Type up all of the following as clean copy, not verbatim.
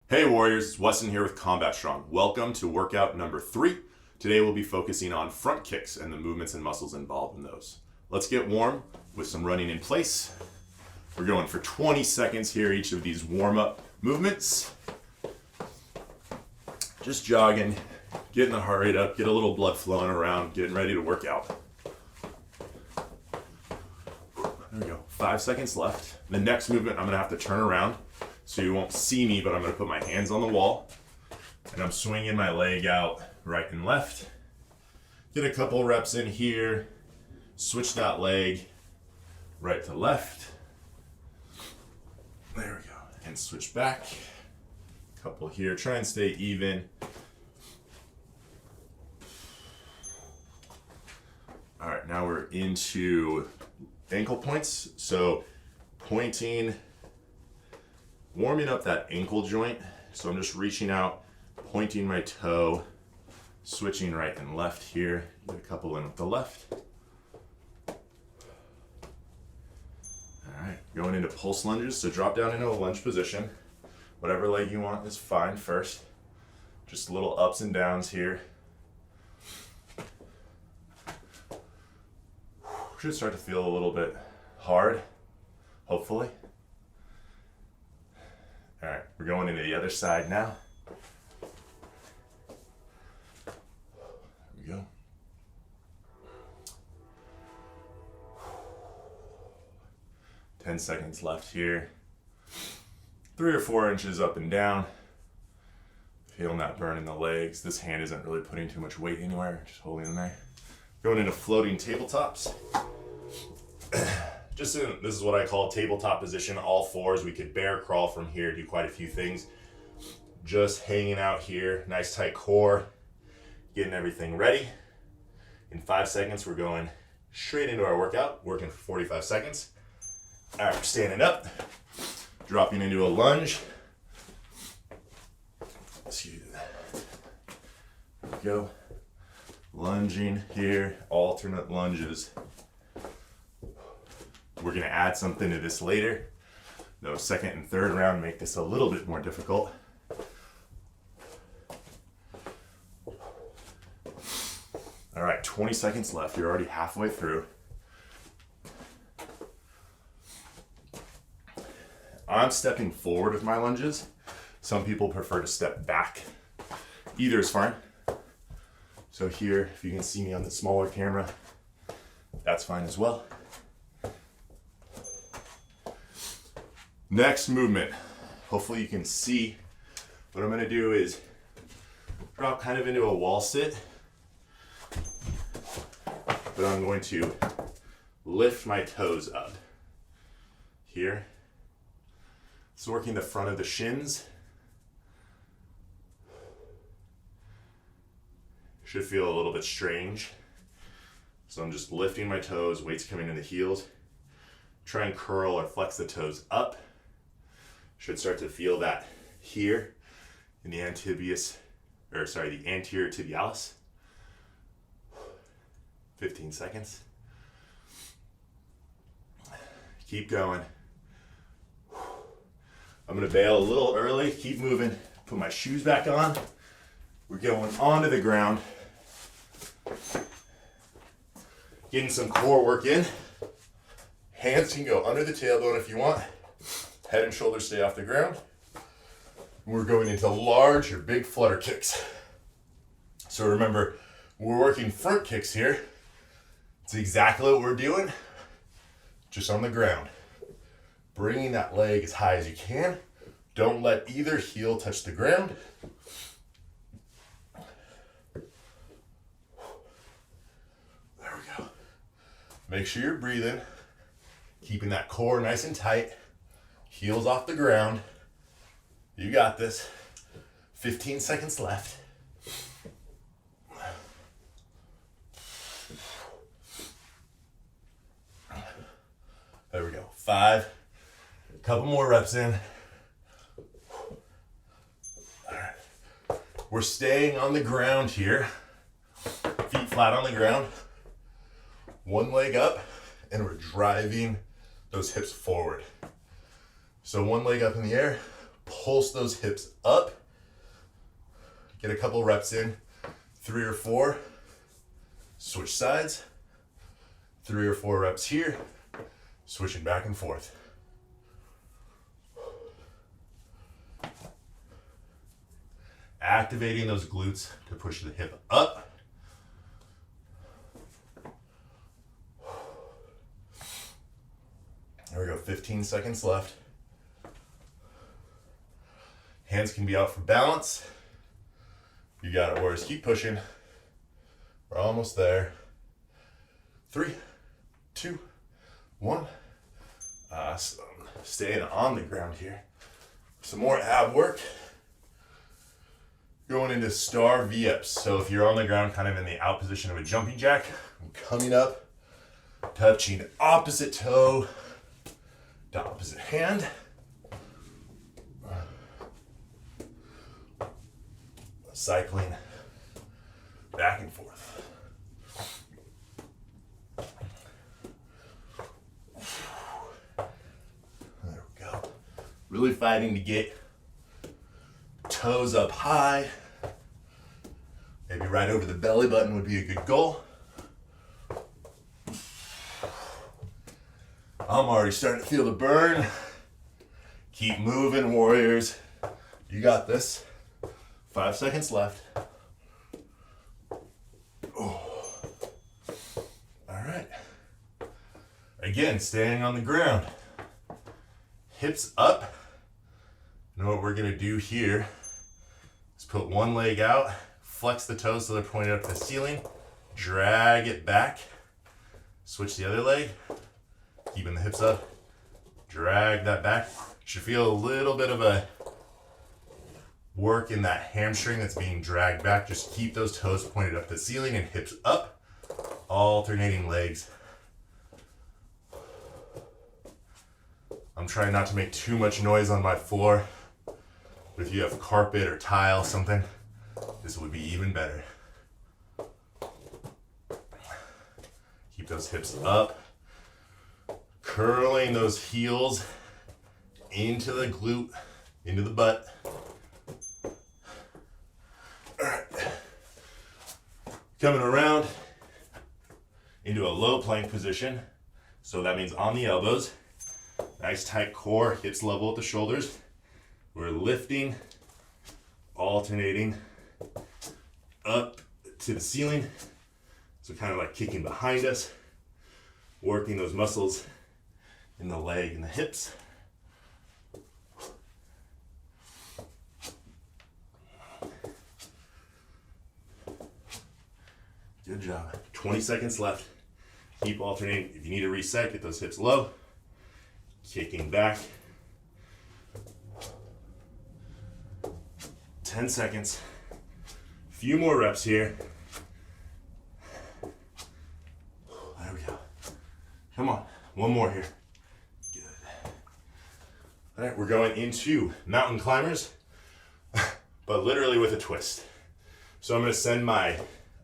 Hey Warriors, it's Weson here with Combat Strong. Welcome to workout number 3. Today we'll be focusing on front kicks and the movements and muscles involved in those. Let's get warm with some running in place. We're going for 20 seconds here, each of these warm-up movements. Just jogging, getting the heart rate up, get a little blood flowing around, getting ready to work out. There we go, 5 seconds left. The next movement I'm gonna have to turn around. So you won't see me, but I'm going to put my hands on the wall and I'm swinging my leg out right and left. Get a couple reps in here, switch that leg right to left. There we go. And switch back. Couple here, try and stay even. All right, now we're into ankle points. So pointing, warming up that ankle joint. So I'm just reaching out, pointing my toe, switching right and left here. Get a couple in with the left. All right, going into pulse lunges. So drop down into a lunge position. Whatever leg you want is fine first. Just little ups and downs here. Should start to feel a little bit hard, hopefully. All right, we're going into the other side now. There we go. Ten seconds left here. 3 or 4 inches up and down. Feeling that burn in the legs. This hand isn't really putting too much weight anywhere, just holding in there. Going into floating tabletops. This is what I call tabletop position, all fours. We could bear crawl from here, do quite a few things. Just hanging out here, nice tight core, getting everything ready. In 5 seconds, we're going straight into our workout, working for 45 seconds. All right, we're standing up, dropping into a lunge. Excuse me. There we go. Lunging here, alternate lunges. We're gonna add something to this later. The second and third round make this a little bit more difficult. All right, 20 seconds left. You're already halfway through. I'm stepping forward with my lunges. Some people prefer to step back. Either is fine. So here, if you can see me on the smaller camera, that's fine as well. Next movement, hopefully you can see. What I'm gonna do is drop kind of into a wall sit, but I'm going to lift my toes up here. So working the front of the shins. Should feel a little bit strange. So I'm just lifting my toes, weights coming in the heels. Try and curl or flex the toes up. Should start to feel that here in the the anterior tibialis. 15 seconds. Keep going. I'm gonna bail a little early, keep moving, put my shoes back on. We're going onto the ground. Getting some core work in. Hands can go under the tailbone if you want. Head and shoulders stay off the ground. We're going into large or big flutter kicks. So remember, we're working front kicks here. It's exactly what we're doing, just on the ground. Bringing that leg as high as you can. Don't let either heel touch the ground. There we go. Make sure you're breathing, keeping that core nice and tight. Heels off the ground. You got this. 15 seconds left. There we go. 5. A couple more reps in. All right. We're staying on the ground here. Feet flat on the ground. One leg up, and we're driving those hips forward. So one leg up in the air, Pulse those hips up. Get a couple reps in, 3 or 4. Switch sides, 3 or 4 reps here, switching back and forth. Activating those glutes to push the hip up. There we go, 15 seconds left. Hands can be out for balance. You got it, Warriors. Keep pushing. We're almost there. 3, 2, 1. Awesome. Staying on the ground here. Some more ab work. Going into star V-ups. So if you're on the ground, kind of in the out position of a jumping jack, I'm coming up, touching opposite toe to opposite hand. Cycling back and forth. There we go. Really fighting to get toes up high. Maybe right over the belly button would be a good goal. I'm already starting to feel the burn. Keep moving, Warriors. You got this. 5 seconds left. Oh. All right. Again, staying on the ground. Hips up. You know what we're going to do here is put one leg out, flex the toes so they're pointed up to the ceiling, drag it back, switch the other leg, keeping the hips up, drag that back. Should feel a little bit of a work in that hamstring that's being dragged back. Just keep those toes pointed up to the ceiling and hips up, alternating legs. I'm trying not to make too much noise on my floor, but if you have carpet or tile, something, this would be even better. Keep those hips up, curling those heels into the glute, into the butt. All right. Coming around into a low plank position. So that means on the elbows. Nice tight core, hips level at the shoulders. We're lifting, alternating up to the ceiling. So kind of like kicking behind us, working those muscles in the leg and the hips. Good job. 20 seconds left. Keep alternating. If you need to reset, get those hips low. Kicking back. 10 seconds. Few more reps here. There we go. Come on. One more here. Good. All right, we're going into mountain climbers, but literally with a twist. So I'm going to send my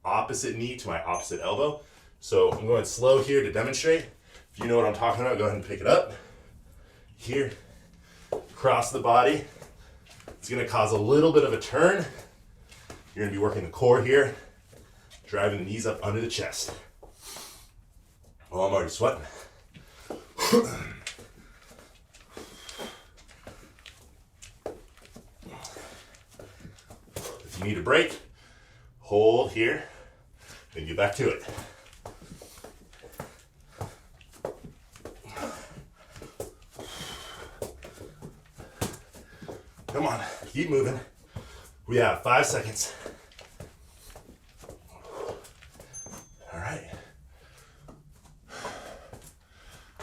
opposite knee to my opposite elbow. So I'm going slow here to demonstrate. If you know what I'm talking about, go ahead and pick it up. Here, cross the body. It's going to cause a little bit of a turn. You're going to be working the core here, driving the knees up under the chest. Oh, I'm already sweating. If you need a break, hold here, then get back to it. Come on, keep moving. We have 5 seconds. All right.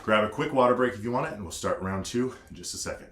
Grab a quick water break if you want it, and we'll start round 2 in just a second.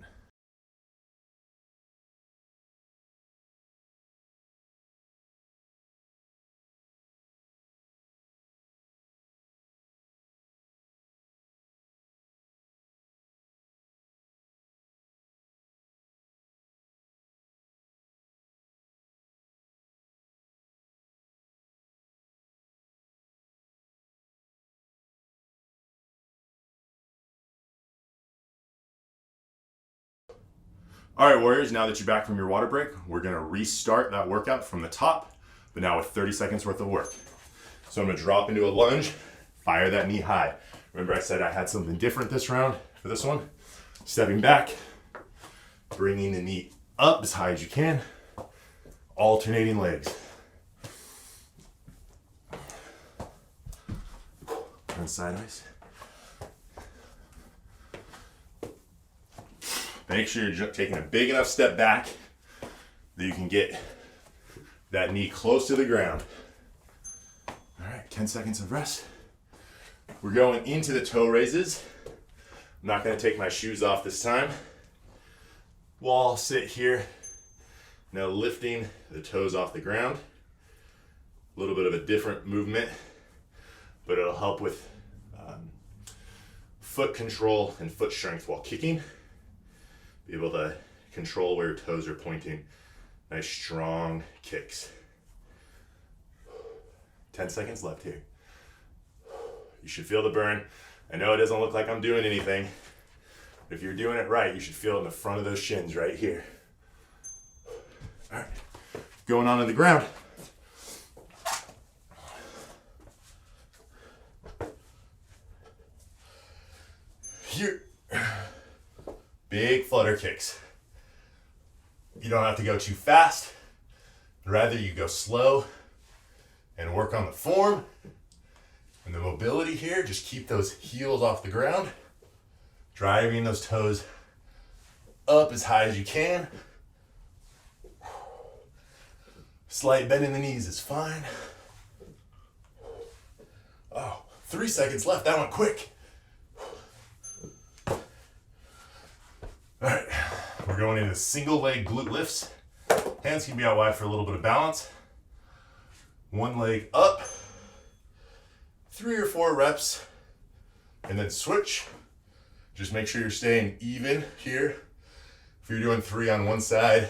All right, warriors, now that you're back from your water break, we're gonna restart that workout from the top, but now with 30 seconds worth of work. So I'm gonna drop into a lunge, fire that knee high. Remember I said I had something different this round for this one? Stepping back, bringing the knee up as high as you can, alternating legs. Turn sideways. Make sure you're taking a big enough step back that you can get that knee close to the ground. All right, 10 seconds of rest. We're going into the toe raises. I'm not gonna take my shoes off this time. We'll sit here. Now lifting the toes off the ground. A little bit of a different movement, but it'll help with foot control and foot strength while kicking. Be able to control where your toes are pointing. Nice strong kicks. 10 seconds left here. You should feel the burn. I know it doesn't look like I'm doing anything. But if you're doing it right, you should feel it in the front of those shins right here. All right, going on to the ground. Here. Big flutter kicks. You don't have to go too fast. Rather, you go slow and work on the form and the mobility here. Just keep those heels off the ground, driving those toes up as high as you can. Slight bend in the knees is fine. Oh, 3 seconds left. That went quick. All right, we're going into single leg glute lifts. Hands can be out wide for a little bit of balance. One leg up, 3 or 4 reps, and then switch. Just make sure you're staying even here. If you're doing 3 on one side,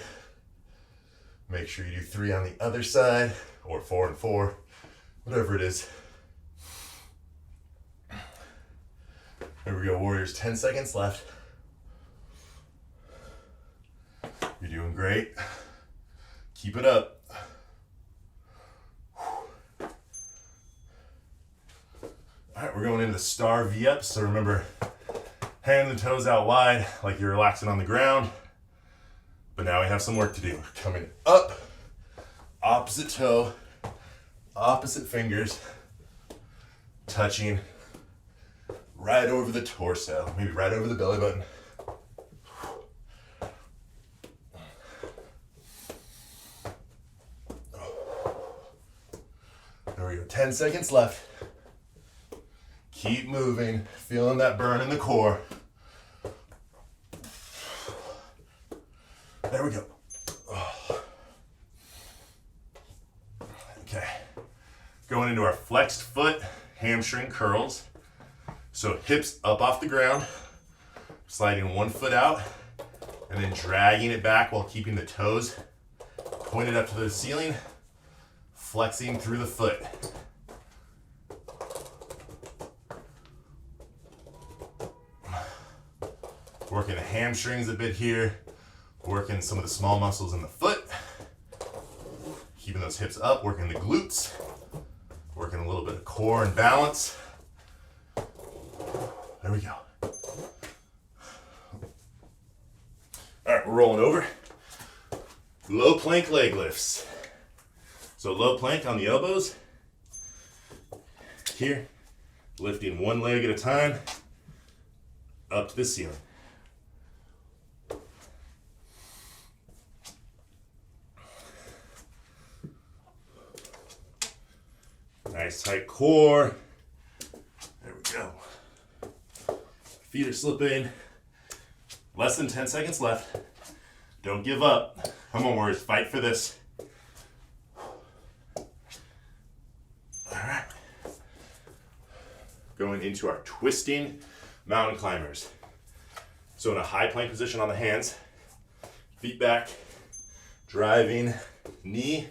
make sure you do 3 on the other side, or 4 and 4, whatever it is. There we go, warriors, 10 seconds left. You're doing great. Keep it up. All right, we're going into the star V-up. So remember, hand and toes out wide like you're relaxing on the ground. But now we have some work to do. Coming up, opposite toe, opposite fingers, touching right over the torso, maybe right over the belly button. There we go, 10 seconds left. Keep moving, feeling that burn in the core. There we go. Okay, going into our flexed foot hamstring curls. So hips up off the ground, sliding one foot out, and then dragging it back while keeping the toes pointed up to the ceiling, flexing through the foot. Working the hamstrings a bit here, working some of the small muscles in the foot, keeping those hips up, working the glutes, working a little bit of core and balance. There we go. All right, we're rolling over. Low plank leg lifts. So low plank on the elbows. Here, lifting one leg at a time up to the ceiling. Nice tight core. There we go. Feet are slipping. Less than 10 seconds left. Don't give up. Come on, warriors, fight for this. All right. Going into our twisting mountain climbers. So in a high plank position on the hands, feet back, driving knee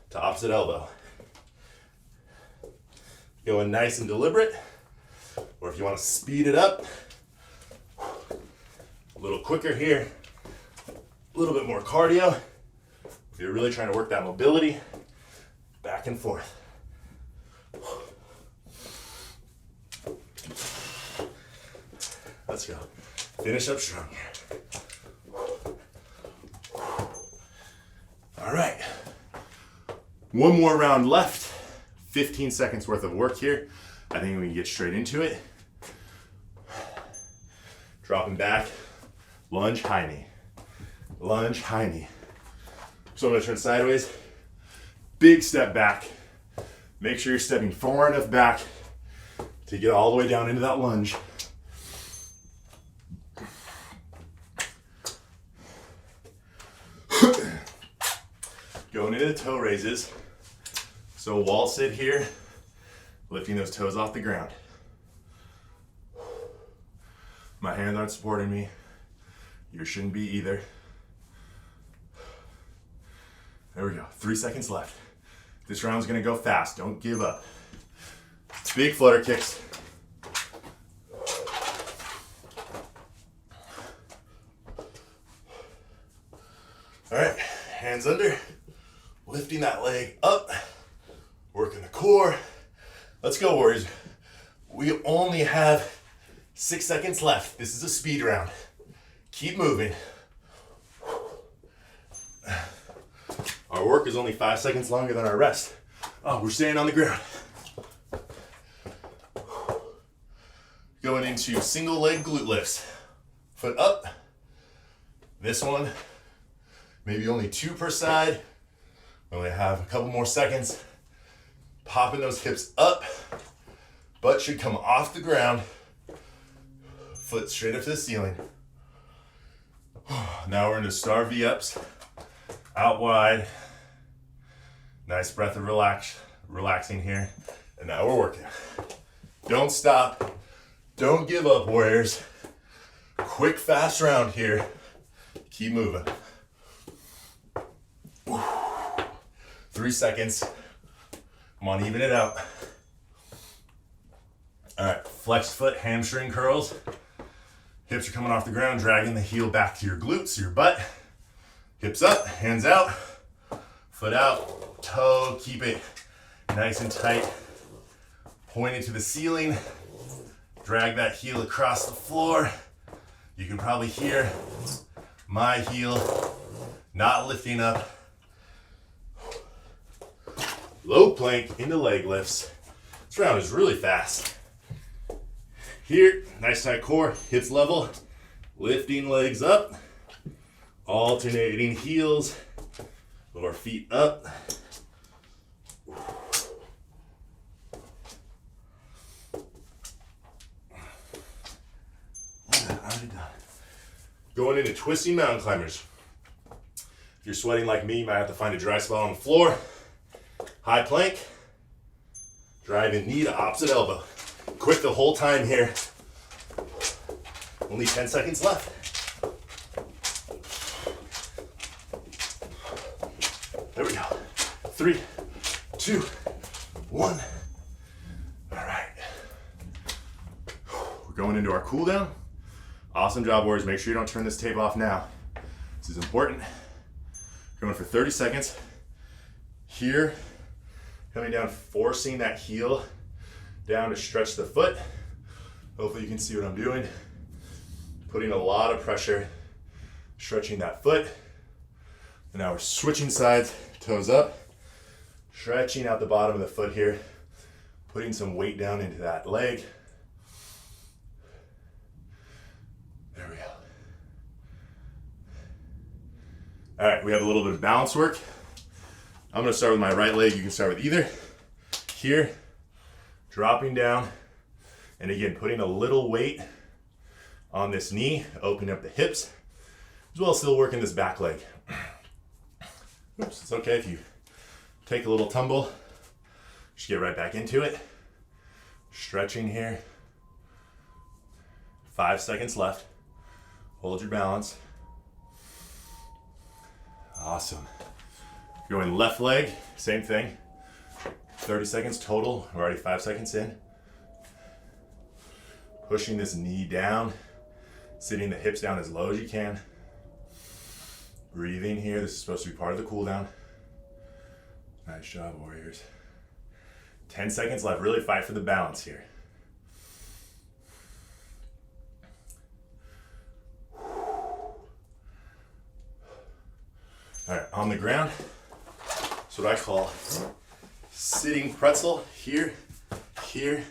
to opposite elbow. Going nice and deliberate, or if you want to speed it up, a little quicker here, A little bit more cardio. If you're really trying to work that mobility, back and forth. Let's go. Finish up strong here. All right. One more round left. 15 seconds worth of work here. I think we can get straight into it. Dropping back. Lunge, high knee. Lunge, high knee. So I'm gonna turn sideways. Big step back. Make sure you're stepping far enough back to get all the way down into that lunge. Going into the toe raises. So wall sit here, lifting those toes off the ground. My hands aren't supporting me. Yours shouldn't be either. There we go, 3 seconds left. This round's gonna go fast, don't give up. Big flutter kicks. All right, hands under, lifting that leg up, working the core. Let's go, warriors. We only have 6 seconds left. This is a speed round. Keep moving. Our work is only 5 seconds longer than our rest. Oh, we're staying on the ground. Going into single leg glute lifts. Foot up. This one, maybe only 2 per side. We only have a couple more seconds. Popping those hips up. Butt should come off the ground. Foot straight up to the ceiling. Now we're into star V-ups. Out wide. Nice breath of relaxing here. And now we're working. Don't stop. Don't give up, warriors. Quick, fast round here. Keep moving. 3 seconds. Come on, even it out. All right, flex foot, hamstring curls. Hips are coming off the ground, dragging the heel back to your glutes, your butt. Hips up, hands out, foot out, toe, keep it nice and tight. Pointed to the ceiling. Drag that heel across the floor. You can probably hear my heel not lifting up. Low plank into leg lifts. This round is really fast. Here, nice tight core, hips level, lifting legs up, alternating heels, lower feet up. Going into twisting mountain climbers. If you're sweating like me, you might have to find a dry spot on the floor. High plank, driving knee to opposite elbow. Quick the whole time here. Only 10 seconds left. There we go. 3, 2, 1. All right. We're going into our cool down. Awesome job, warriors. Make sure you don't turn this tape off now. This is important. Going for 30 seconds. Here, coming down, forcing that heel down to stretch the foot. Hopefully you can see what I'm doing. Putting a lot of pressure, stretching that foot. And now we're switching sides, toes up, stretching out the bottom of the foot here, putting some weight down into that leg. There we go. All right, we have a little bit of balance work. I'm gonna start with my right leg. You can start with either. Here, dropping down, and again, putting a little weight on this knee, opening up the hips, as well as still working this back leg. Oops, it's okay if you take a little tumble. Just get right back into it. Stretching here. 5 seconds left. Hold your balance. Awesome. Going left leg, same thing. 30 seconds total. We're already 5 seconds in. Pushing this knee down, sitting the hips down as low as you can. Breathing here. This is supposed to be part of the cool down. Nice job, warriors. 10 seconds left. Really fight for the balance here. All right, on the ground, that's what I call sitting pretzel, here, here,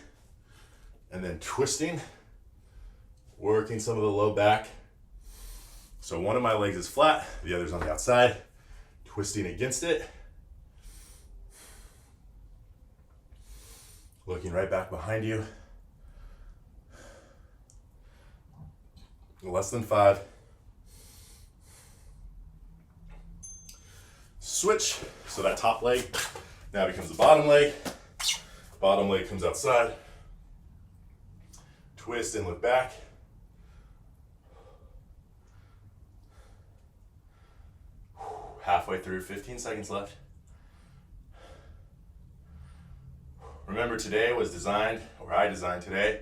and then twisting, working some of the low back. So one of my legs is flat, the other's on the outside, twisting against it. Looking right back behind you. Less than 5. Switch, so that top leg now becomes the bottom leg. Bottom leg comes outside. Twist and look back. Halfway through, 15 seconds left. Remember, today was designed, or I designed today,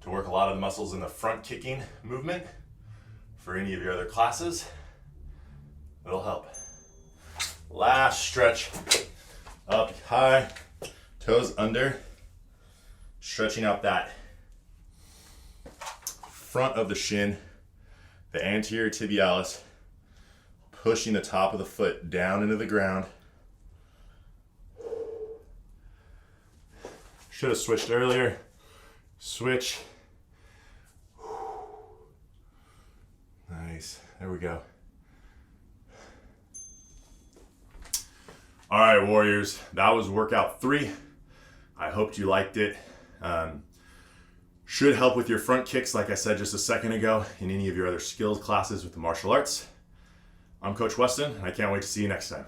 to work a lot of the muscles in the front kicking movement. For any of your other classes, it'll help. Last stretch. Up high, toes under, stretching out that front of the shin, the anterior tibialis, pushing the top of the foot down into the ground. Should have switched earlier. Switch. Nice. There we go. All right, warriors. That was workout 3. I hoped you liked it. Should help with your front kicks, like I said just a second ago, in any of your other skills classes with the martial arts. I'm Coach Weston, and I can't wait to see you next time.